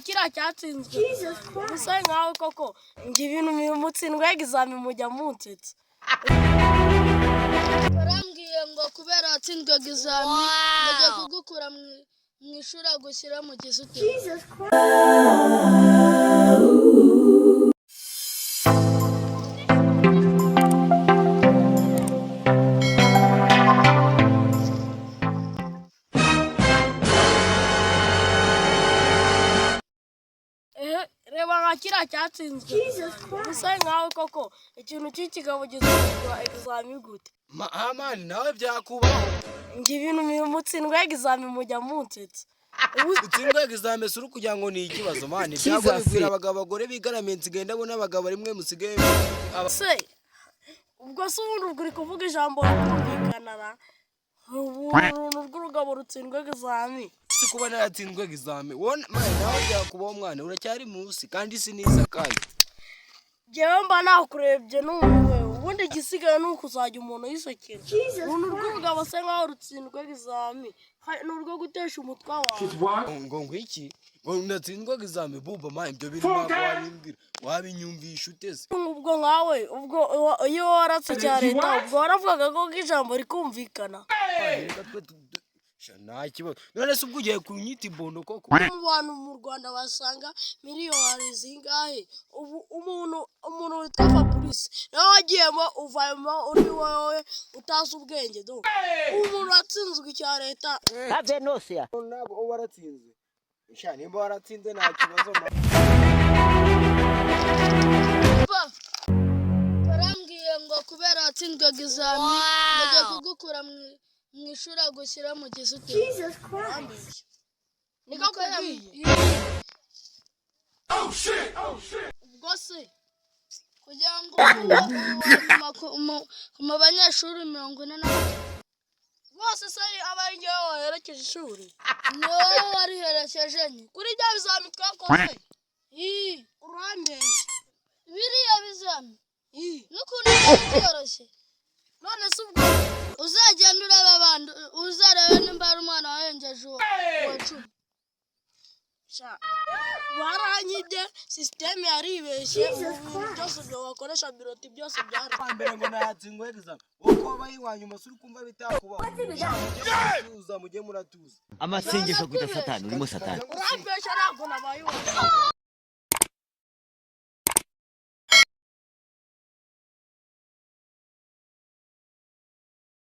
kiriya cyatsinzwe gusa nkawe koko njye ibintu mutsindwa egizami mujya munsetsa barambwiye ngo kubera watsinzwe egizami bajya kugukura mu ishuri agushyira mu gisute. reba nka kiriya cyatsinzwe gusa nkawe koko ikintu cy'ikigabo gitsindwa egizami gute mani nawe byakubaho njye ibintu mutsindwa egizami mujya munsetsa utsindwa egizami suri kugira ngo ni ikibazo mani byagwira abagore bigaramiye nsigaye ndabona abagabo rimwe musigaye se ubwo se ubundi uri kuvuga ijambo rikumvikanara uruntu rw'urugabo rutsindwa egizami si kuba naratsinzwe egizami nawe byakubaho mwana uracyari munsi kandi isi nisakaye njyewe mba nakurebye n'umuntu ubundi igisigaye ni ukuzajya umuntu yisekera uruntu rw'urugabo se nkaho rutsindwa egizami ni urwo gutesha umutwe wawe ngo ngwiki ngo ndatsindwa egizami buba mani ibyo bintu ntabwo wabimbwira wabinyumvisha uteze ubwo nkawe ubwo iyo waratse cya leta ubwo waravugaga ko ijambo rikumvikana nta kibazo none se ubwo ugiye kunyita ibondo koko mu bantu mu Rwanda basanga miliyoni zingahe ubu umuntu witwa Fabrice nawe wagiyemo uvamo uri wowe utazi ubwenge do umuntu watsinzwe icya leta ntabwo uba waratsinze nimba waratsinze nta kibazo barambwiye ngo kubera watsinzwe egizami bajya kugukura mu ishuri agushyira mu gisute. niko kubwiye ubwo se kugira ngo mu banyeshuri 40 bose se abari njyewe waherekeje ishuri ni wowe wariherekeje nye kuri bya bizami twakoze urambeshya biriya bizami n'ukuntu byoroshye none se ubwo uzagenda ureba abandi uzarebe nimba ari umwana warengeje uwa 10 baranyibye sisiteme yaribeshye byose byo wakoresha biroti byose byari mbere ngo natsindwa egizami uko bayiwanyuma suri kumva bitakubaho mujye muratuza amasengesho kwita satani urimo satani urambeshya ntabwo nabaye